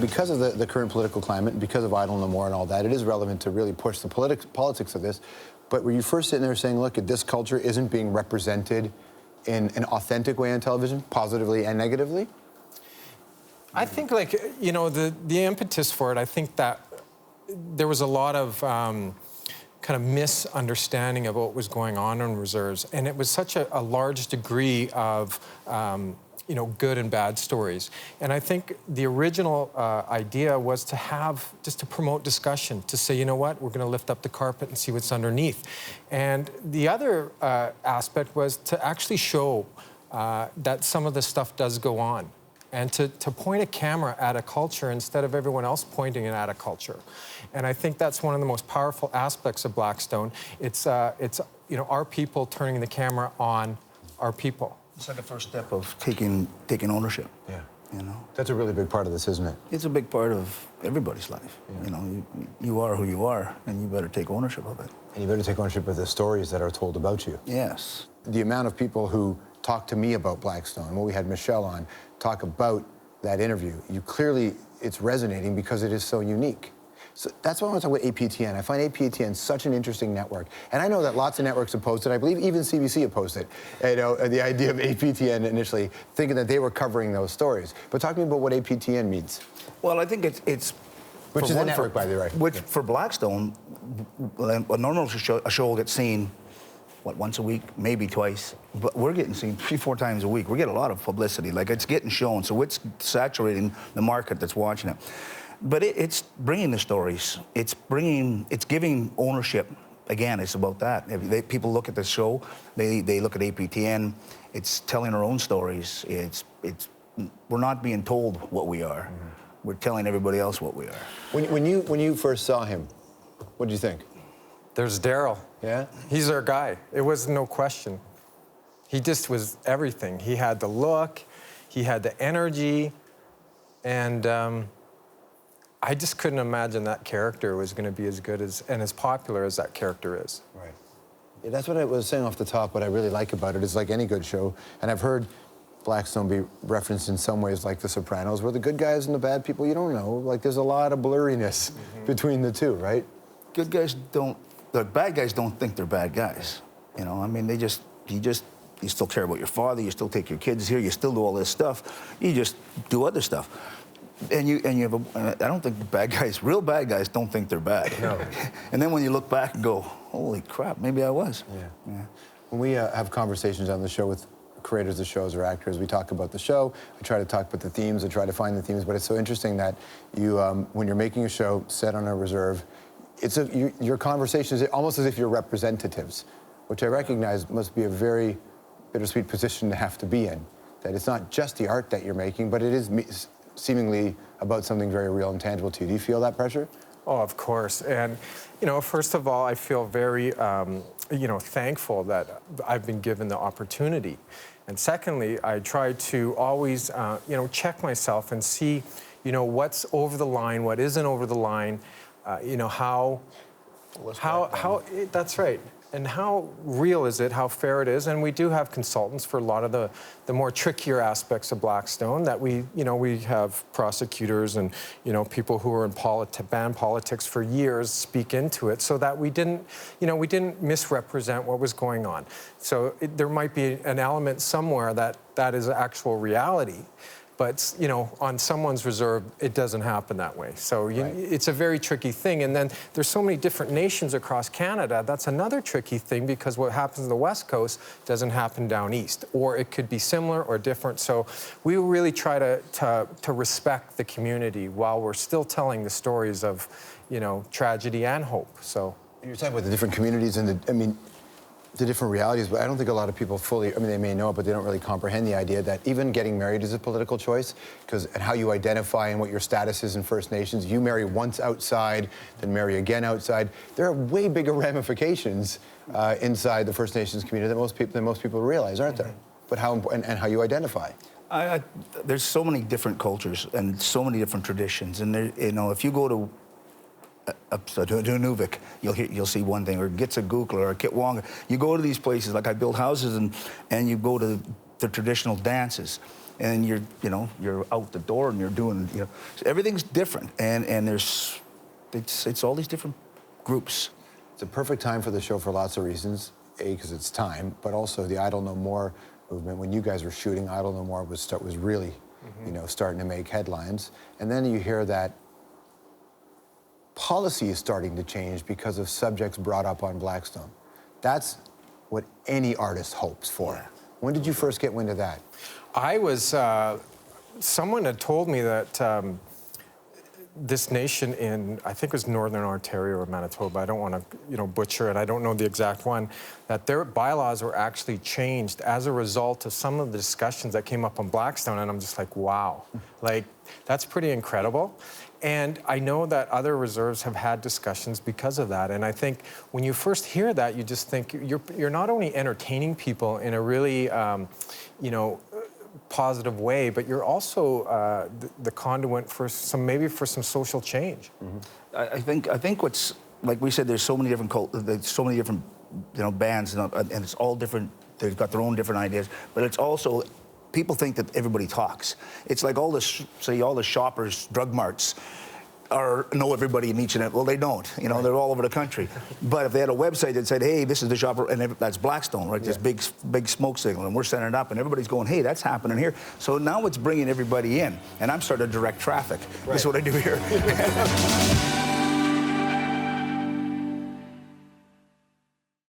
because of the current political climate, because of Idle No More and all that, it is relevant to really push the politics of this. But were you first sitting there saying, look, this culture isn't being represented in an authentic way on television, positively and negatively? I think, like, you know, the impetus for it, I think that there was a lot of kind of misunderstanding of what was going on in reserves. And it was such a large degree of, you know, good and bad stories. And I think the original idea was to have, just to promote discussion, to say, you know what, we're going to lift up the carpet and see what's underneath. And the other aspect was to actually show that some of the stuff does go on. And to point a camera at a culture instead of everyone else pointing it at a culture. And I think that's one of the most powerful aspects of Blackstone. It's you know, our people turning the camera on our people. It's like the first step of taking ownership. Yeah. You know? That's a really big part of this, isn't it? It's a big part of everybody's life. Yeah. You know, you are who you are, and you better take ownership of it. And you better take ownership of the stories that are told about you. Yes. The amount of people who talk to me about Blackstone, when we had Michelle on, talk about that interview, it's resonating because it is so unique. So that's why I want to talk about APTN. I find APTN such an interesting network. And I know that lots of networks opposed it. I believe even CBC opposed it. You know, the idea of APTN initially, thinking that they were covering those stories. But talk to me about what APTN means. Well, I think it's which is a network, by the way. Which, for Blackstone, a normal show will get seen, what, once a week, maybe twice. But we're getting seen 3-4 times a week. We get a lot of publicity. Like, it's getting shown, so it's saturating the market that's watching it. But it's bringing the stories. It's giving ownership. Again, it's about that. People look at the show, they look at APTN. It's telling our own stories. We're not being told what we are. Mm-hmm. We're telling everybody else what we are. When you first saw him, what did you think? There's Daryl. Yeah? He's our guy. It was no question. He just was everything. He had the look, he had the energy, and I just couldn't imagine that character was going to be as good as and as popular as that character is. Right. Yeah, that's what I was saying off the top. What I really like about it is, like any good show, and I've heard Blackstone be referenced in some ways like The Sopranos, where the good guys and the bad people, you don't know. Like, there's a lot of blurriness between the two, right? Good guys don't, the bad guys don't think they're bad guys. You know, I mean, you still care about your father, you still take your kids here, you still do all this stuff. You just do other stuff. And you have I don't think real bad guys don't think they're bad. No. And then when you look back and go, holy crap, maybe I was. Yeah. When we have conversations on the show with creators of shows or actors, we talk about the show, I try to talk about the themes, I try to find the themes, but it's so interesting that you, when you're making a show set on a reserve, your conversation is almost as if you're representatives, which I recognize must be a very bittersweet position to have to be in. That it's not just the art that you're making, but it is seemingly about something very real and tangible to you. Do you feel that pressure? Oh, of course. And, you know, first of all, I feel very, you know, thankful that I've been given the opportunity. And secondly, I try to always, you know, check myself and see, you know, what's over the line, what isn't over the line, you know, how that's right. And how real is it, how fair it is. And we do have consultants for a lot of the more trickier aspects of Blackstone that we have prosecutors and, you know, people who are in banned politics for years speak into it so that we didn't misrepresent what was going on. So there might be an element somewhere that is actual reality. But, you know, on someone's reserve, it doesn't happen that way. So it's a very tricky thing. And then there's so many different nations across Canada. That's another tricky thing because what happens on the West Coast doesn't happen down East. Or it could be similar or different. So we really try to respect the community while we're still telling the stories of, you know, tragedy and hope. So you're talking about the different communities and the different realities, but I don't think a lot of people fully, they may know it, but they don't really comprehend the idea that even getting married is a political choice, and how you identify and what your status is in First Nations. You marry once outside, then marry again outside. There are way bigger ramifications inside the First Nations community than most people realize, aren't there? But how important, and how you identify. There's so many different cultures and so many different traditions, and there, you know, if you go to Nunavik, you'll see one thing, or Gitsigukla or Kitwanga. You go to these places, like I build houses, and you go to the traditional dances. And you're out the door and you're doing, so everything's different. And it's all these different groups. It's a perfect time for the show for lots of reasons. A, because it's time, but also the Idle No More movement. When you guys were shooting, Idle No More was really, starting to make headlines. And then you hear that policy is starting to change because of subjects brought up on Blackstone. That's what any artist hopes for. Yeah. When did you first get wind of that? I was, someone had told me that this nation in, I think it was Northern Ontario or Manitoba, I don't want to, butcher it, I don't know the exact one, that their bylaws were actually changed as a result of some of the discussions that came up on Blackstone, and I'm just like, wow, like, that's pretty incredible. And I know that other reserves have had discussions because of that, and I think when you first hear that, you just think you're not only entertaining people in a really, positive way, but you're also the conduit for some social change. Mm-hmm. I think what's, like we said, there's so many different bands, and it's all different. They've got their own different ideas, but it's also, people think that everybody talks. It's like all the shoppers, drug marts, know everybody in each and every. Well, they don't. Right. They're all over the country. But if they had a website that said, "Hey, this is the shopper," and that's Blackstone, right? Yeah. This big smoke signal, and we're sending it up, and everybody's going, "Hey, that's happening here." So now it's bringing everybody in, and I'm starting to direct traffic. Right. That's what I do here.